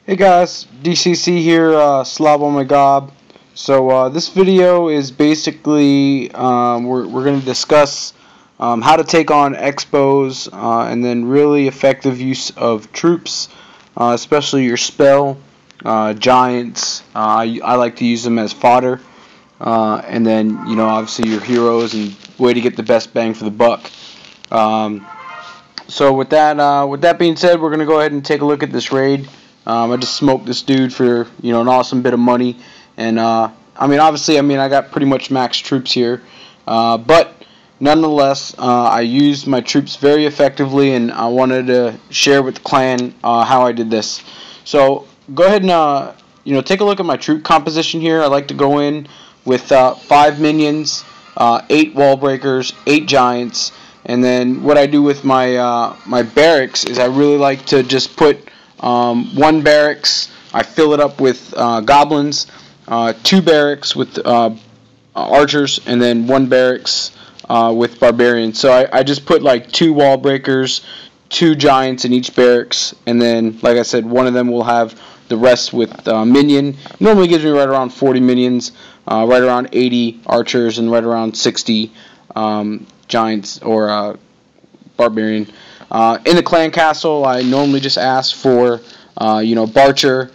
Hey guys, DCC here, Slob on my gob. So this video is basically we're going to discuss how to take on Xbows and then really effective use of troops, especially your spell, giants. I like to use them as fodder, and then obviously your heroes and way to get the best bang for the buck. So with that being said, we're going to go ahead and take a look at this raid. I just smoked this dude for an awesome bit of money, and I got pretty much max troops here, but nonetheless I used my troops very effectively, and I wanted to share with the clan how I did this. So go ahead and take a look at my troop composition here. I like to go in with 5 minions, 8 wall breakers, 8 giants, and then what I do with my my barracks is I really like to just put 1 barracks, I fill it up with goblins, 2 barracks with archers, and then 1 barracks with barbarians. So I just put like 2 wall breakers, 2 giants in each barracks, and then, like I said, one of them will have the rest with minion. Normally gives me right around 40 minions, right around 80 archers, and right around 60 giants or barbarian. In the clan castle, I normally just ask for, Barcher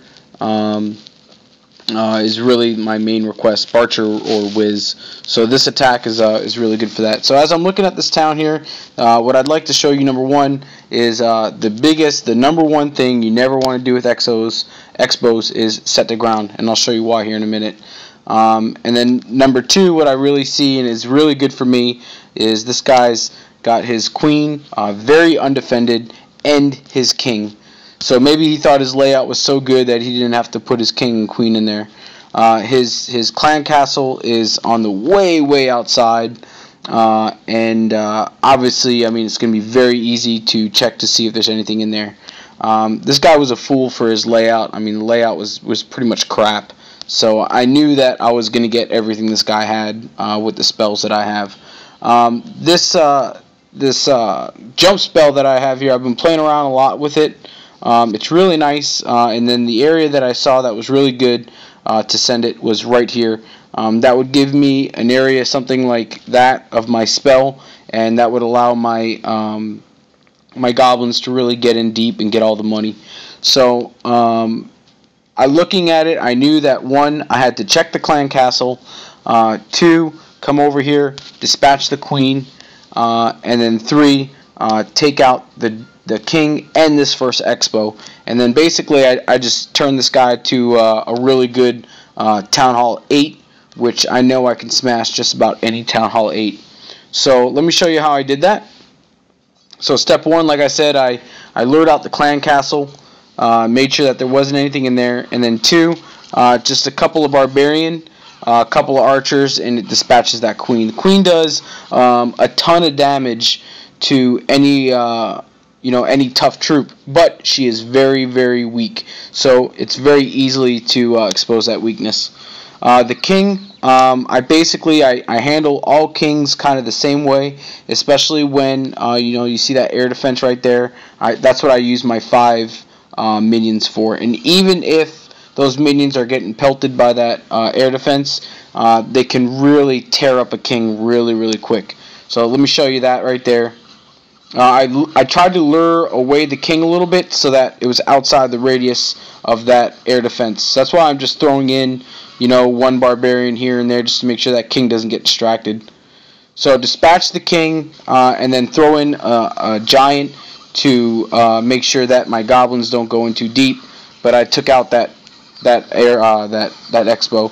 is really my main request, Barcher or Wiz. So this attack is really good for that. So as I'm looking at this town here, what I'd like to show you, number one, is the number one thing you never want to do with Xbows is set the ground, and I'll show you why here in a minute. And then number two, what I really see and is really good for me is this guy's got his queen very undefended and his king. So maybe he thought his layout was so good that he didn't have to put his king and queen in there. His clan castle is on the way outside, and obviously, it's going to be very easy to check to see if there's anything in there. This guy was a fool for his layout. The layout was pretty much crap. So I knew that I was going to get everything this guy had with the spells that I have. This jump spell that I have here, I've been playing around a lot with it. It's really nice, and then the area that I saw that was really good to send it was right here. That would give me an area something like that of my spell, and that would allow my my goblins to really get in deep and get all the money. So looking at it, I knew that 1, I had to check the clan castle, 2, come over here, dispatch the queen, and then 3, take out the king and this first expo, and then basically I just turned this guy to a really good Town Hall 8, which I know I can smash just about any Town Hall 8. So let me show you how I did that. So step 1, like I said, I lured out the clan castle, made sure that there wasn't anything in there, and then 2, just a couple of barbarian, a couple of archers, and it dispatches that queen. The queen does a ton of damage to any any tough troop, but she is very weak, so it's very easily to expose that weakness. The king, I handle all kings kind of the same way, especially when you see that air defense right there. That's what I use my 5 minions for, and even if those minions are getting pelted by that air defense, they can really tear up a king really quick. So let me show you that right there. I tried to lure away the king a little bit so that it was outside the radius of that air defense. That's why I'm just throwing in 1 barbarian here and there just to make sure that king doesn't get distracted. So dispatch the king, and then throw in a giant to make sure that my goblins don't go in too deep. But I took out that expo.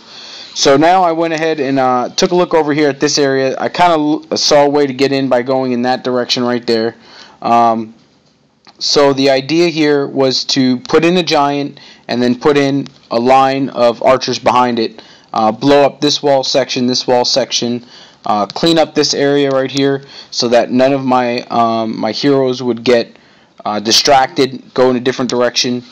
So now I went ahead and took a look over here at this area. I kind of saw a way to get in by going in that direction right there. So the idea here was to put in a giant and then put in a line of archers behind it. Blow up this wall section, clean up this area right here so that none of my heroes would get distracted, go in a different direction.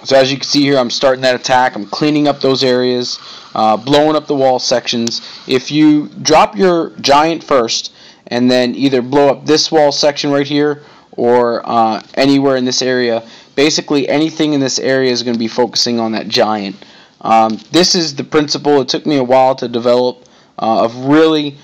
So as you can see here, I'm starting that attack. I'm cleaning up those areas, blowing up the wall sections. If you drop your giant first and then either blow up this wall section right here or anywhere in this area. Basically, anything in this area is going to be focusing on that giant. This is the principle. It took me a while to develop of really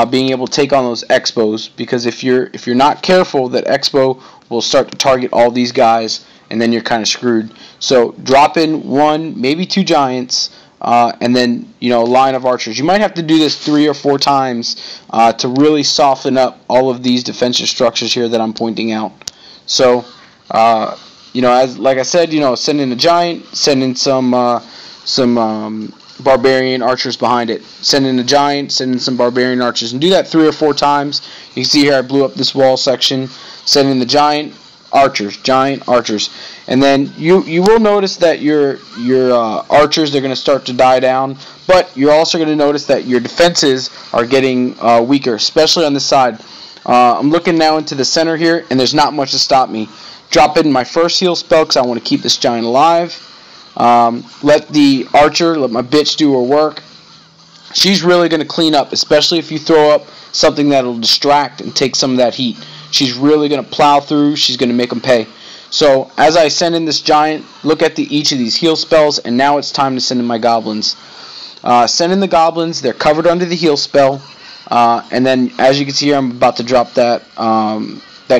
being able to take on those Xbows, because if you're not careful, that Xbow will start to target all these guys, and then you're kind of screwed. So drop in 1, maybe 2 giants, and then a line of archers. You might have to do this 3 or 4 times to really soften up all of these defensive structures here that I'm pointing out. So as like I said, send in a giant, send in some barbarian archers behind it. Send in a giant, send in some barbarian archers, and do that 3 or 4 times. You can see here I blew up this wall section. Send in the giant archers, and then you will notice that your archers, they're going to start to die down, but you're also going to notice that your defenses are getting weaker, especially on this side. I'm looking now into the center here, and there's not much to stop me. Drop in my first heal spell because I want to keep this giant alive. Let the archer, let my bitch do her work. She's really going to clean up, especially if you throw up something that'll distract and take some of that heat. She's really going to plow through. She's going to make them pay. So as I send in this giant, look at each of these heal spells, and now it's time to send in my goblins. Send in the goblins. They're covered under the heal spell, and then as you can see here, I'm about to drop that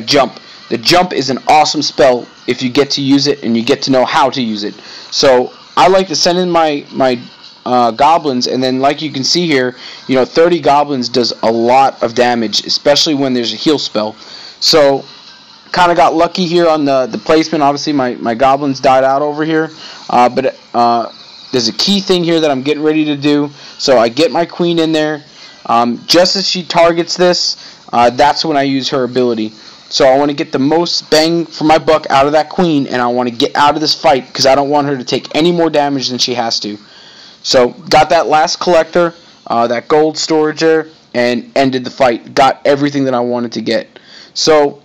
jump. The jump is an awesome spell if you get to use it and you get to know how to use it. So I like to send in my goblins, and then like you can see here, 30 goblins does a lot of damage, especially when there's a heal spell. So kind of got lucky here on the placement. Obviously my goblins died out over here, but there's a key thing here that I'm getting ready to do. So I get my queen in there. Just as she targets this, that's when I use her ability. So I want to get the most bang for my buck out of that queen, and I want to get out of this fight because I don't want her to take any more damage than she has to. So got that last collector, that gold storage there, and ended the fight. Got everything that I wanted to get. So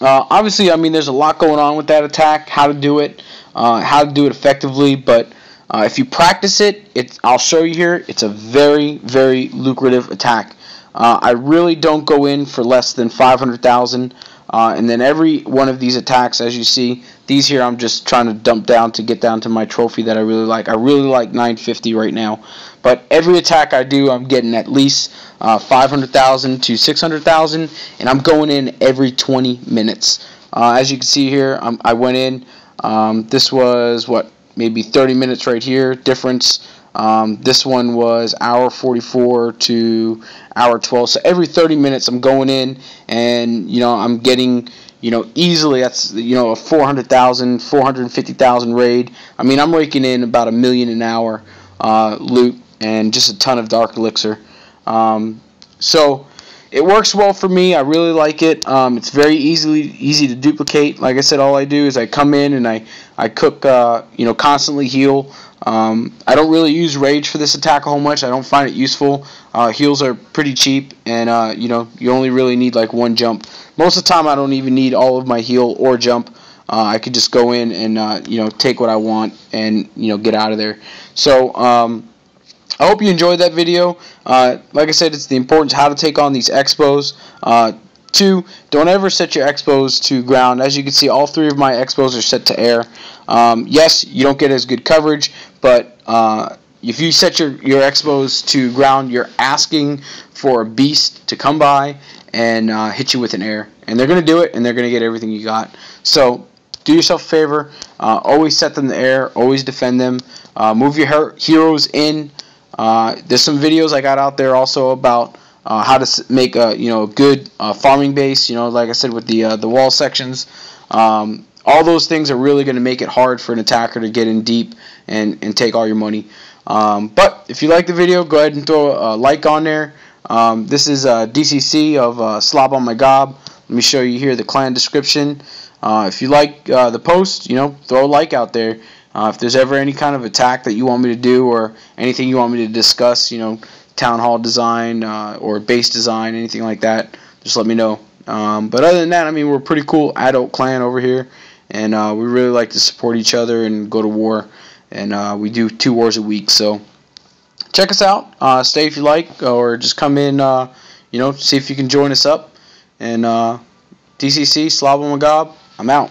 obviously, I mean, there's a lot going on with that attack, how to do it effectively, but if you practice it, I'll show you here, it's a very, very lucrative attack. I really don't go in for less than 500,000, and then every one of these attacks, as you see, these here I'm just trying to dump down to get down to my trophy that I really like. I really like 950 right now, but every attack I do, I'm getting at least 500,000 to 600,000, and I'm going in every 20 minutes. As you can see here, I went in. This was maybe 30 minutes right here difference. This one was hour 44 to hour 12. So every 30 minutes I'm going in, and I'm getting easily, that's a 400,000, 450,000 raid. I mean, I'm raking in about $1 million an hour loot and just a ton of dark elixir. So it works well for me. I really like it. It's very easy to duplicate. Like I said, all I do is I come in and I cook, constantly heal. I don't really use rage for this attack a whole much. I don't find it useful. Heals are pretty cheap, and you only really need like 1 jump. Most of the time I don't even need all of my heal or jump. I could just go in and take what I want and get out of there. So I hope you enjoyed that video. Like I said, it's the importance of how to take on these Xbows. 2, don't ever set your Xbows to ground. As you can see, all 3 of my Xbows are set to air. Yes, you don't get as good coverage, but if you set your Xbows to ground, you're asking for a beast to come by and hit you with an air. And they're going to do it, and they're going to get everything you got. So do yourself a favor. Always set them to air. Always defend them. Move your heroes in. There's some videos I got out there also about how to make a good farming base. Like I said, with the wall sections. All those things are really going to make it hard for an attacker to get in deep and take all your money. But if you like the video, go ahead and throw a like on there. This is DCSEA of Slob on my gob. Let me show you here the clan description. If you like the post, throw a like out there. If there's ever any kind of attack that you want me to do or anything you want me to discuss, town hall design or base design, anything like that, just let me know. But other than that, I mean, we're a pretty cool adult clan over here, and we really like to support each other and go to war, and we do 2 wars a week. So check us out. Stay if you like, or just come in, see if you can join us up and DCC, Slob, I'm out.